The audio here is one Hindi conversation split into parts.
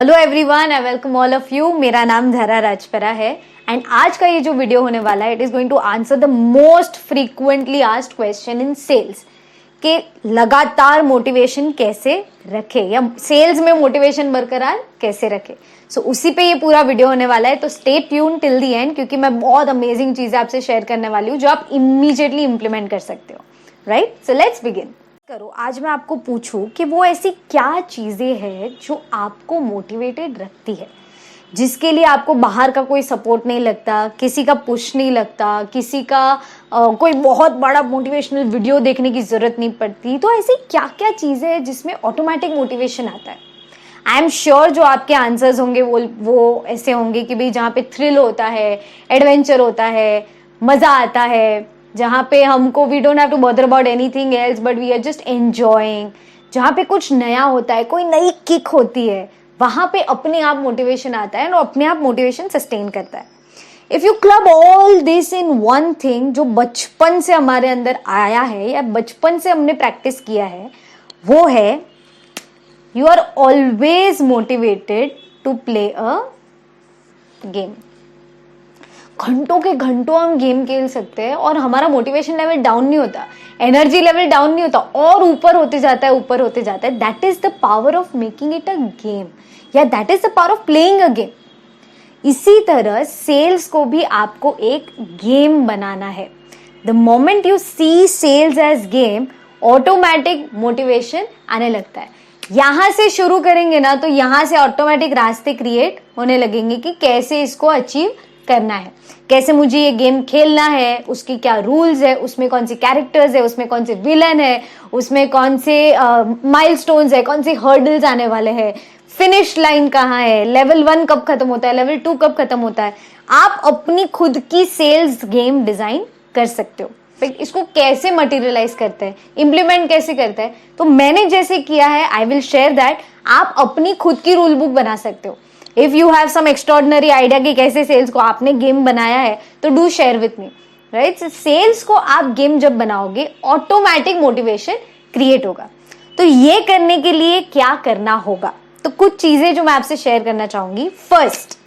Hello everyone, I welcome all of you. मेरा नाम धरा राजपरा है एंड आज का ये जो वीडियो होने वाला है it is going to answer the most frequently asked question in sales कि लगातार मोटिवेशन कैसे रखे या सेल्स में मोटिवेशन बरकरार कैसे रखे। सो उसी पे ये पूरा वीडियो होने वाला है, तो stay tune till the and क्योंकि मैं बहुत अमेजिंग चीजें आपसे शेयर करने वाली हूँ जो आप इमीडिएटली इंप्लीमेंट कर सकते हो। Right, so let's begin. करो आज मैं आपको पूछूं कि वो ऐसी क्या चीजें हैं जो आपको मोटिवेटेड रखती है, जिसके लिए आपको बाहर का कोई सपोर्ट नहीं लगता, किसी का पुश नहीं लगता, किसी का कोई बहुत बड़ा मोटिवेशनल वीडियो देखने की जरूरत नहीं पड़ती। तो ऐसी क्या क्या चीजें हैं जिसमें ऑटोमेटिक मोटिवेशन आता है। आई एम श्योर जो आपके आंसर्स होंगे वो ऐसे होंगे कि भाई जहाँ पे थ्रिल होता है, एडवेंचर होता है, मजा आता है, जहाँ पे हमको we don't have to bother about anything else but we are just enjoying, जहाँ पे कुछ नया होता है, कोई नई किक होती है, वहां पे अपने आप मोटिवेशन आता है और अपने आप मोटिवेशन सस्टेन करता है। If you club all this in one thing, जो बचपन से हमारे अंदर आया है या बचपन से हमने प्रैक्टिस किया है, वो है you are always motivated to play a game. घंटों के घंटों हम गेम खेल सकते हैं और हमारा मोटिवेशन लेवल डाउन नहीं होता, एनर्जी लेवल डाउन नहीं होता और ऊपर होते जाता है, ऊपर होते जाता है। That is the power of making it a game या that is the power of playing a game. इसी तरह सेल्स को भी आपको एक गेम बनाना है। The moment you see sales as game, automatic motivation आने लगता है। यहां से शुरू करेंगे ना तो यहां से ऑटोमेटिक रास्ते क्रिएट होने लगेंगे कि कैसे इसको अचीव करना है, कैसे मुझे ये गेम खेलना है, उसकी क्या रूल्स है, उसमें कौन सी कैरेक्टर्स है, उसमें कौन से विलन है, उसमें कौन से माइलस्टोन्स है, कौन से हर्डल्स आने वाले हैं, फिनिश लाइन कहाँ है, लेवल 1 कब खत्म होता है, लेवल 2 कब खत्म होता है। आप अपनी खुद की सेल्स गेम डिजाइन कर सकते हो। इसको कैसे मटेरियलाइज करते हैं, इंप्लीमेंट कैसे करते हैं, तो मैंने जैसे किया है आई विल शेयर दैट। आप अपनी खुद की रूल बुक बना सकते हो। If you have some extraordinary idea कि कैसे सेल्स को आपने गेम बनाया है तो do share with me. Right, sales को आप गेम जब बनाओगे ऑटोमेटिक मोटिवेशन क्रिएट होगा। तो ये करने के लिए क्या करना होगा, तो कुछ चीजें जो मैं आपसे शेयर करना चाहूंगी। First,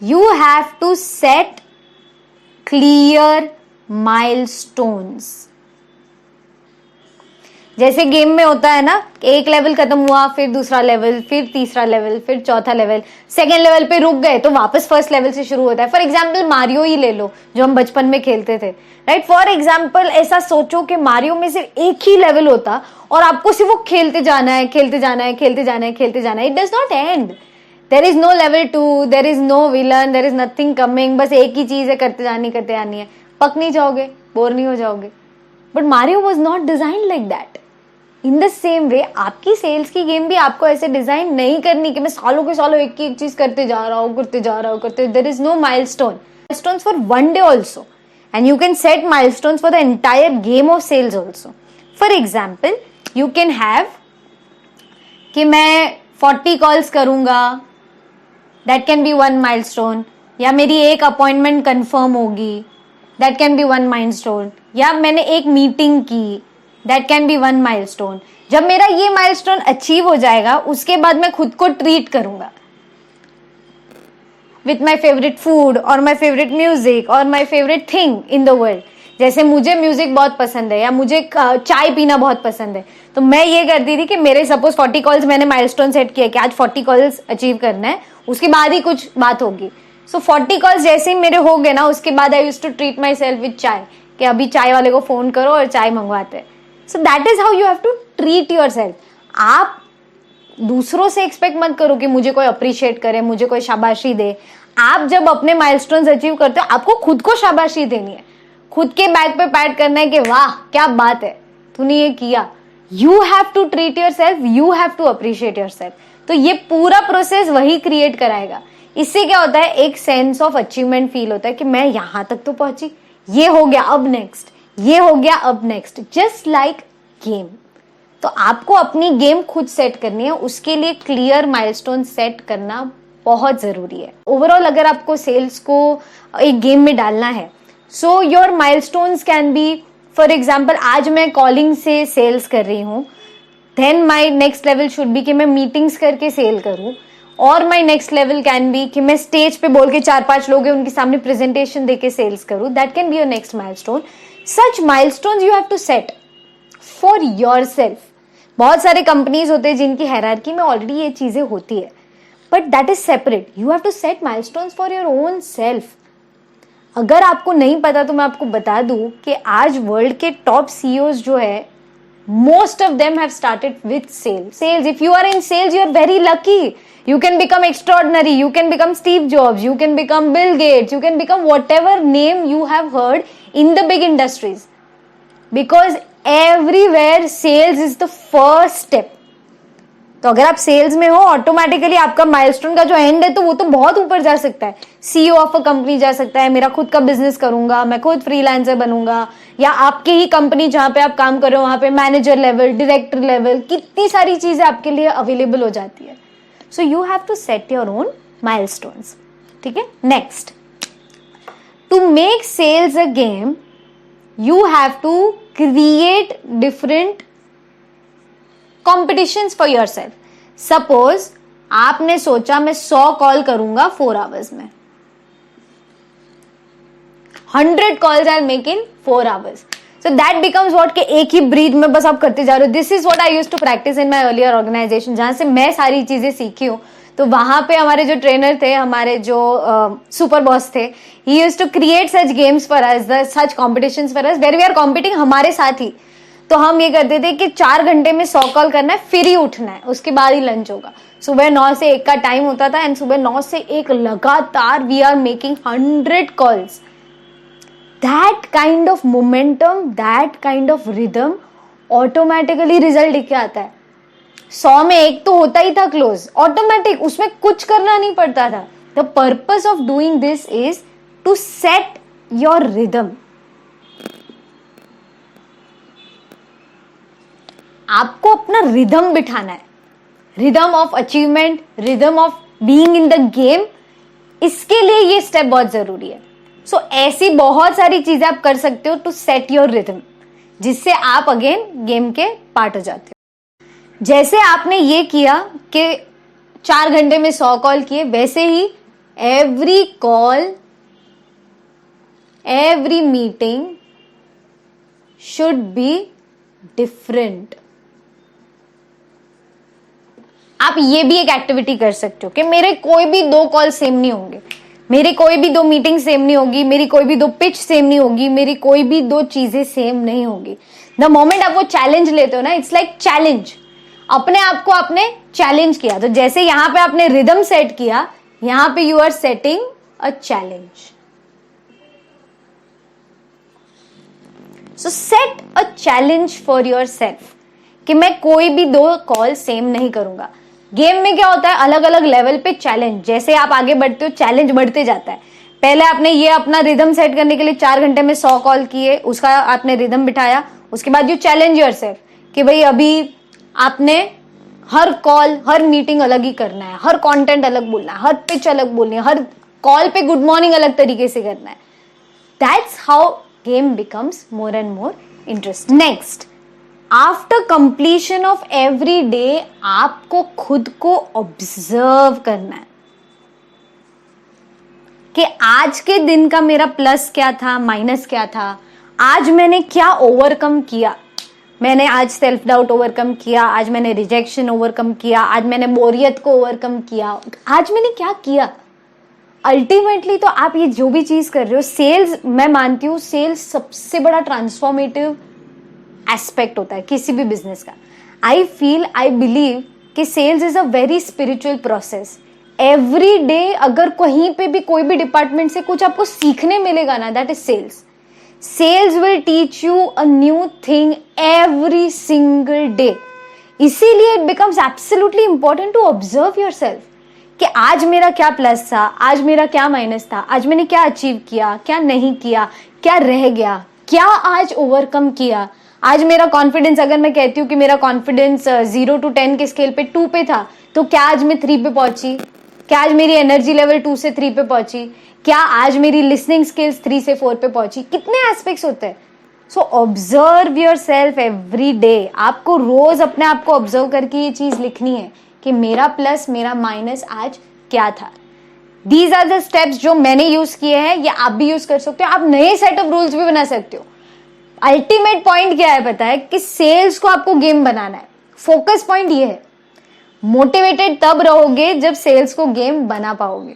you have to set clear milestones. जैसे गेम में होता है ना, एक लेवल खत्म हुआ, फिर दूसरा लेवल, फिर तीसरा लेवल, फिर चौथा लेवल, सेकेंड लेवल पे रुक गए तो वापस फर्स्ट लेवल से शुरू होता है। फॉर एग्जाम्पल मारियो ही ले लो जो हम बचपन में खेलते थे। राइट, फॉर एग्जाम्पल ऐसा सोचो कि मारियो में सिर्फ एक ही लेवल होता और आपको सिर्फ वो खेलते जाना है, खेलते जाना है, खेलते जाना है, खेलते जाना है। It does not end. There is no level 2, there is no villain, there is nothing coming. बस एक ही चीज है, करते जानी है। पक नहीं जाओगे, बोर नहीं हो जाओगे। But Mario was not design like that. In the same way आपकी सेल्स की गेम भी आपको ऐसे डिजाइन नहीं करनी कि मैं सालों के सालों एक चीज करते जा रहा हूँ। There is no milestones for one day also and you can set milestones for the entire game of sales also. For example you can have कि मैं 40 कॉल्स करूंगा, दैट कैन बी 1 माइलस्टोन। या मेरी एक अपॉइंटमेंट कंफर्म होगी, दैट कैन बी 1 माइलस्टोन। या मैंने एक मीटिंग की, दैट कैन बी 1 माइलस्टोन। जब मेरा ये माइलस्टोन अचीव हो जाएगा उसके बाद मैं खुद को ट्रीट करूंगा विथ माई फेवरेट फूड और माई फेवरेट म्यूजिक और my favourite thing in the world. जैसे मुझे म्यूजिक बहुत पसंद है या मुझे चाय पीना बहुत पसंद है, तो मैं ये करती थी कि मेरे सपोज 40 कॉल्स मैंने माइलस्टोन सेट किया कि आज 40 कॉल्स अचीव करना है, उसके बाद ही कुछ बात होगी। सो 40 कॉल्स जैसे ही मेरे हो गए ना, उसके बाद I used to treat myself with chai कि अभी चाय वाले को फोन करो और चाय मंगवाते हैं। So that is how you have to treat yourself. आप दूसरों से एक्सपेक्ट मत करो कि मुझे कोई अप्रिशिएट करे, मुझे कोई शाबाशी दे। आप जब अपने माइलस्टोन्स अचीव करते हो आपको खुद को शाबाशी देनी है, खुद के बैक पे पैट करना है कि वाह क्या बात है, तूने ये किया। You have to treat yourself, you have to appreciate yourself. तो ये पूरा प्रोसेस वही क्रिएट कराएगा। इससे क्या होता है, एक सेंस ऑफ अचीवमेंट फील होता है कि मैं यहां तक तो पहुंची, ये हो गया, अब नेक्स्ट, ये हो गया, अब नेक्स्ट, जस्ट लाइक गेम। तो आपको अपनी गेम खुद सेट करनी है, उसके लिए क्लियर माइलस्टोन सेट करना बहुत जरूरी है। ओवरऑल अगर आपको सेल्स को एक गेम में डालना है, so your milestones can be, for example आज मैं कॉलिंग से सेल्स कर रही हूँ, then my next level should be कि मैं मीटिंग्स करके सेल करूं, और my next level can be कि मैं स्टेज पे बोल के 4-5 लोग हैं उनके सामने प्रेजेंटेशन देके सेल्स करूं. That can be your next milestone. Such milestones you have to set for yourself. बहुत सारे कंपनीज होते हैं जिनकी हायरार्की में ऑलरेडी ये चीजें होती है, but that is separate. You have to set milestones for your own self. अगर आपको नहीं पता तो मैं आपको बता दूं कि आज वर्ल्ड के टॉप सीईओज जो है, most of them have started with sales. If you are in sales, you are very lucky. You can become extraordinary. You can become Steve Jobs. You can become Bill Gates. You can become whatever name you have heard in the big industries. Because everywhere sales is the first step. तो अगर आप सेल्स में हो, ऑटोमेटिकली आपका माइलस्टोन का जो एंड है तो वो तो बहुत ऊपर जा सकता है. सीईओ ऑफ अ कंपनी जा सकता है, मेरा खुद का बिजनेस करूंगा, मैं खुद फ्रीलांसर बनूंगा, या आपकी ही कंपनी जहां पे आप काम कर रहे हो वहां पे मैनेजर लेवल, डायरेक्टर लेवल, कितनी सारी चीजें आपके लिए अवेलेबल हो जाती है. So you have to set your own milestones. ठीक है. Next, to make sales a game you have to create different competitions for yourself. Suppose आपने सोचा मैं 100 कॉल करूंगा 4 आवर्स में. 100 calls I make in 4 hours. So that becomes what कि एक ही ब्रीथ में बस आप करते जा रहे हो. This is what I used to practice in my earlier organisation, जहां से मैं सारी चीजें सीखी हूं. तो वहां पे हमारे जो ट्रेनर थे, हमारे जो सुपर बॉस थे, he used to create such games for us, such competitions for us, where we are competing हमारे साथ ही. तो हम ये करते थे कि 4 घंटे में 100 कॉल करना है, फिर ही उठना है, उसके बाद ही लंच होगा. सुबह 9 से 1 का टाइम होता था, एंड सुबह 9 से 1 लगातार we are making 100 calls. That kind of momentum, that kind of rhythm, automatically result दिख के आता है. 100 में 1 तो होता ही था क्लोज, ऑटोमेटिक, उसमें कुछ करना नहीं पड़ता था. The purpose of doing this is to set your rhythm. आपको अपना रिदम बिठाना है, rhythm of achievement, rhythm of being in the game. इसके लिए ये स्टेप बहुत जरूरी है. सो ऐसी बहुत सारी चीजें आप कर सकते हो टू सेट योर रिदम, जिससे आप अगेन गेम के पार्ट हो जाते हो. जैसे आपने ये किया कि 4 घंटे में 100 कॉल किए, वैसे ही every call, every meeting should be different. आप ये भी एक एक्टिविटी कर सकते हो कि मेरे कोई भी 2 कॉल सेम नहीं होंगे, मेरी कोई भी 2 मीटिंग सेम नहीं होगी, मेरी कोई भी 2 पिच सेम नहीं होगी, मेरी कोई भी 2 चीजें सेम नहीं होगी. द मोमेंट आप वो चैलेंज लेते हो ना, इट्स लाइक चैलेंज. अपने आप को आपने चैलेंज किया. तो जैसे यहां पे आपने रिदम सेट किया, यहां पे you are setting a challenge. So set a challenge for yourself कि मैं कोई भी 2 कॉल सेम नहीं करूंगा. गेम में क्या होता है, अलग अलग लेवल पे चैलेंज. जैसे आप आगे बढ़ते हो, चैलेंज बढ़ते जाता है. पहले आपने ये अपना रिदम सेट करने के लिए 4 घंटे में 100 कॉल किए, उसका आपने रिदम बिठाया. उसके बाद यू चैलेंज योरसेल्फ कि भाई अभी आपने हर कॉल, हर मीटिंग अलग ही करना है, हर कंटेंट अलग बोलना है, हर पिच अलग बोलनी है, हर कॉल पे गुड मॉर्निंग अलग तरीके से करना है. That's how game becomes more and more interesting. Next, after completion of every day आपको खुद को ऑब्जर्व करना है कि आज के दिन का मेरा प्लस क्या था, माइनस क्या था, आज मैंने क्या ओवरकम किया. मैंने आज सेल्फ डाउट ओवरकम किया, आज मैंने रिजेक्शन ओवरकम किया, आज मैंने बोरियत को ओवरकम किया, आज मैंने क्या किया. अल्टीमेटली तो आप ये जो भी चीज कर रहे हो, सेल्स, मैं मानती हूँ सेल्स सबसे बड़ा ट्रांसफॉर्मेटिव एस्पेक्ट होता है किसी भी बिजनेस का. आई फील, आई बिलीव कि sales is a very spiritual process. Every day अगर कहीं पे भी कोई भी डिपार्टमेंट से कुछ आपको सीखने मिलेगा ना, that is sales. Sales will teach you a new thing every single day. इसीलिए it becomes absolutely important to observe yourself कि आज मेरा क्या प्लस था, आज मेरा क्या माइनस था, आज मैंने क्या अचीव किया, क्या नहीं किया, क्या रह गया, क्या आज ओवरकम किया. आज मेरा कॉन्फिडेंस, अगर मैं कहती हूँ कि मेरा कॉन्फिडेंस 0 to 10 के स्केल पे 2 पे था, तो क्या आज मैं 3 पे पहुंची. क्या आज मेरी एनर्जी लेवल 2 से 3 पे पहुंची. क्या आज मेरी लिसनिंग स्किल्स 3 से 4 पे पहुंची. कितने एस्पेक्ट्स होते हैं. So observe your self every day. आपको रोज अपने आप को ऑब्जर्व करके ये चीज लिखनी है कि मेरा प्लस मेरा माइनस आज क्या था. दीज आर द स्टेप्स जो मैंने यूज किए हैं, ये आप भी यूज कर सकते हो. आप नए सेट ऑफ रूल्स भी बना सकते हो. अल्टीमेट पॉइंट क्या है पता है कि सेल्स को आपको गेम बनाना है. फोकस पॉइंट ये है. मोटिवेटेड तब रहोगे जब सेल्स को गेम बना पाओगे.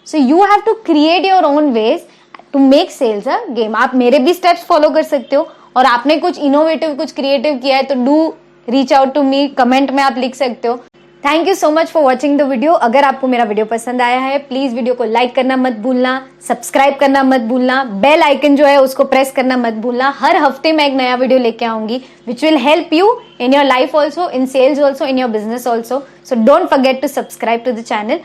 So you have to create your own ways to make sales a game. आप मेरे भी स्टेप्स फॉलो कर सकते हो, और आपने कुछ इनोवेटिव कुछ क्रिएटिव किया है तो do reach out to me. Comment में आप लिख सकते हो. Thank you so much for watching the video. अगर आपको मेरा वीडियो पसंद आया है प्लीज वीडियो को लाइक करना मत भूलना, सब्सक्राइब करना मत भूलना, बेल आइकन जो है उसको प्रेस करना मत भूलना. हर हफ्ते मैं एक नया वीडियो लेके आऊंगी which will help you in your life also, in sales also, in your business also. So don't forget to subscribe to the channel.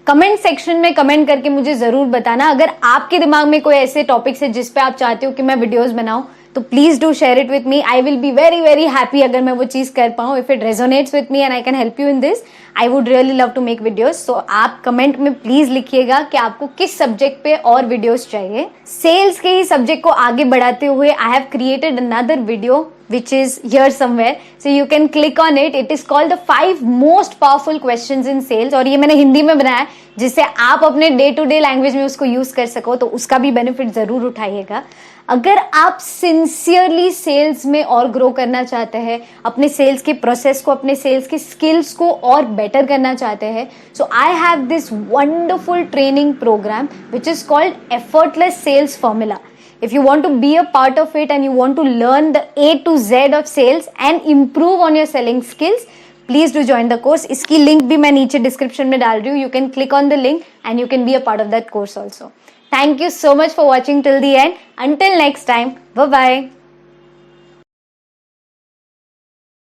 Comment section में कमेंट करके मुझे जरूर बताना अगर आपके दिमाग में कोई ऐसे टॉपिक्स है जिस पे आप चाहते हो कि मैं वीडियोस बनाऊं, तो please do share it with me. I will be very very happy अगर मैं वो चीज कर पाऊं. If it resonates with me and I can help you in this, I would really love to make videos. So आप कमेंट में प्लीज लिखिएगा कि आपको किस सब्जेक्ट पे और वीडियोस चाहिए. सेल्स के ही सब्जेक्ट को आगे बढ़ाते हुए I have created another video which is here somewhere, so you can click on it. It is called the 5 most powerful questions in sales, और ये मैंने हिंदी में बनाया है जिससे आप अपने डे टू डे लैंग्वेज में उसको यूज कर सको, तो उसका भी बेनिफिट जरूर उठाइएगा. अगर आप सिंसियरली सेल्स में और ग्रो करना चाहते हैं, अपने सेल्स के प्रोसेस को, अपने सेल्स के स्किल्स को और बेटर करना चाहते हैं, so I have this wonderful training programme which is called effortless sales formula. If you want to be a part of it and you want to learn the A to Z of sales and improve on your selling skills, please do join the course. इसकी लिंक भी मैं नीचे डिस्क्रिप्शन में डाल रही हूँ. You can click on the link and you can be a part of that course also. Thank you so much for watching till the end. Until next time, bye bye.